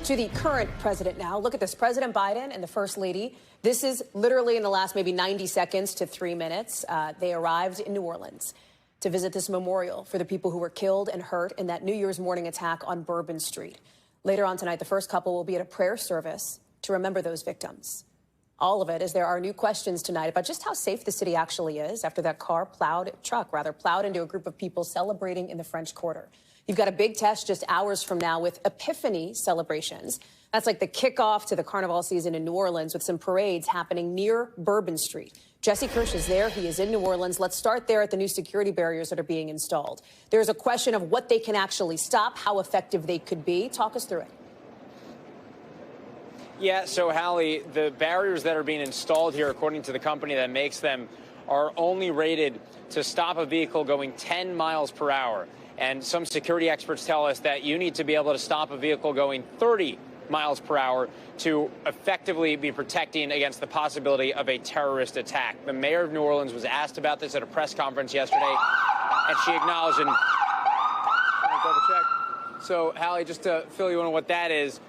To the current president now. Look at this. President Biden and the First Lady. This is literally in the last maybe 90 seconds to 3 minutes. They arrived in New Orleans to visit this memorial for the people who were killed and hurt in that New Year's morning attack on Bourbon Street. Later on tonight, the first couple will be at a prayer service to remember those victims. All of it as there are new questions tonight about just how safe the city actually is after that truck plowed into a group of people celebrating in the French Quarter. You've got a big test just hours from now with Epiphany celebrations. That's like the kickoff to the carnival season in New Orleans with some parades happening near Bourbon Street. Jesse Kirsch is there. He is in New Orleans. Let's start there at the new security barriers that are being installed. There's a question of what they can actually stop, how effective they could be. Talk us through it. Yeah, so Hallie, the barriers that are being installed here, according to the company that makes them, are only rated to stop a vehicle going 10 miles per hour. And some security experts tell us that you need to be able to stop a vehicle going 30 miles per hour to effectively be protecting against the possibility of a terrorist attack. The mayor of New Orleans was asked about this at a press conference yesterday, and she acknowledged, and double check. So, Hallie, just to fill you in on what that is,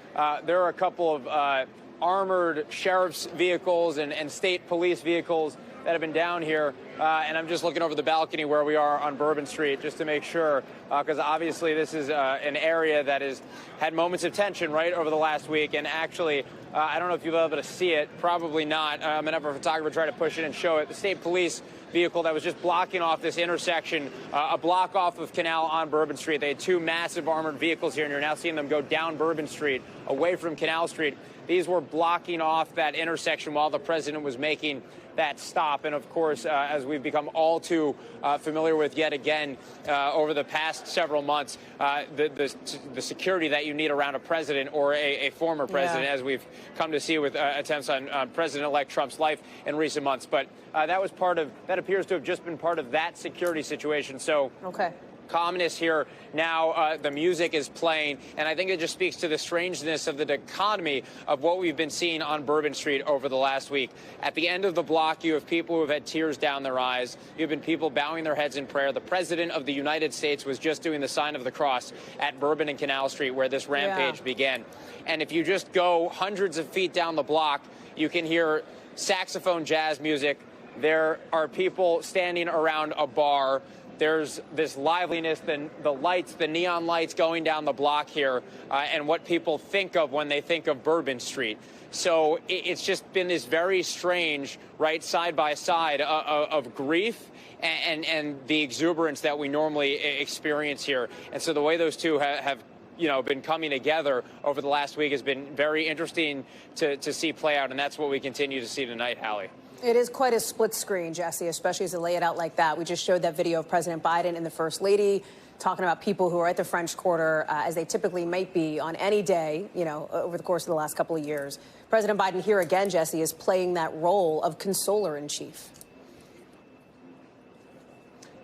there are a couple of armored sheriff's vehicles and state police vehicles that have been down here, and I'm just looking over the balcony where we are on Bourbon Street just to make sure, because obviously this is an area that has had moments of tension right over the last week, and actually, I don't know if you'll be able to see it, probably not. I'm gonna have a photographer try to push it and show it. The state police vehicle that was just blocking off this intersection, a block off of Canal on Bourbon Street. They had two massive armored vehicles here, and you're now seeing them go down Bourbon Street, away from Canal Street. These were blocking off that intersection while the president was making that stop. And of course, as we've become all too familiar with yet again over the past several months, the security that you need around a president or a former president, as we've come to see with attempts on President-elect Trump's life in recent months. But that appears to have just been part of that security situation. So. Okay. Calmness here now. The music is playing, and I think it just speaks to the strangeness of the dichotomy of what we've been seeing on Bourbon Street over the last week. At the end of the block, you have people who have had tears down their eyes. You have been people bowing their heads in prayer. The president of the United States was just doing the sign of the cross at Bourbon and Canal Street, where this rampage began. And if you just go hundreds of feet down the block, you can hear saxophone jazz music. There are people standing around a bar. There's this liveliness, the lights, the neon lights going down the block here, and what people think of when they think of Bourbon Street. So it's just been this very strange, right, side by side of grief and the exuberance that we normally experience here. And so the way those two have been coming together over the last week has been very interesting to see play out, and that's what we continue to see tonight, Hallie. It is quite a split screen, Jesse, especially as they lay it out like that. We just showed that video of President Biden and the First Lady talking about people who are at the French Quarter, as they typically might be on any day, over the course of the last couple of years. President Biden here again, Jesse, is playing that role of consoler-in-chief.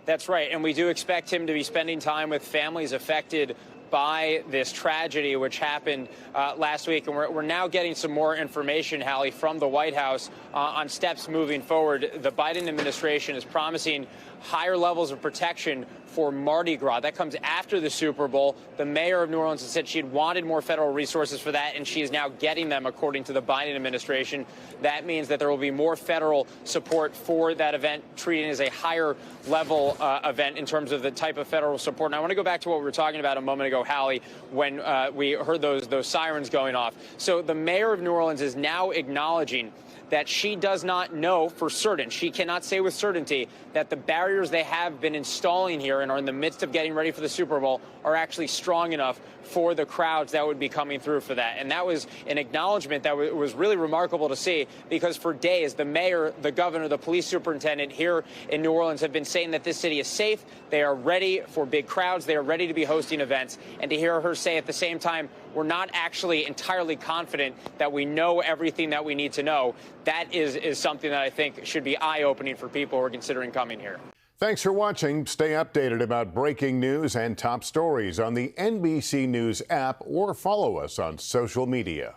That's right, and we do expect him to be spending time with families affected by this tragedy, which happened last week. And we're now getting some more information, Hallie, from the White House on steps moving forward. The Biden administration is promising higher levels of protection for Mardi Gras. That comes after the Super Bowl. The mayor of New Orleans has said she'd wanted more federal resources for that, and she is now getting them, according to the Biden administration. That means that there will be more federal support for that event, treating it as a higher level event in terms of the type of federal support. And I want to go back to what we were talking about a moment ago, Hallie, when we heard those sirens going off. So the mayor of New Orleans is now acknowledging that she does not know for certain, she cannot say with certainty, that the barriers they have been installing here and are in the midst of getting ready for the Super Bowl are actually strong enough for the crowds that would be coming through for that. And that was an acknowledgement that was really remarkable to see, because for days, the mayor, the governor, the police superintendent here in New Orleans have been saying that this city is safe. They are ready for big crowds. They are ready to be hosting events. And to hear her say at the same time, we're not actually entirely confident that we know everything that we need to know, that is something that I think should be eye-opening for people who are considering coming here. Thanks for watching. Stay updated about breaking news and top stories on the NBC News app or follow us on social media.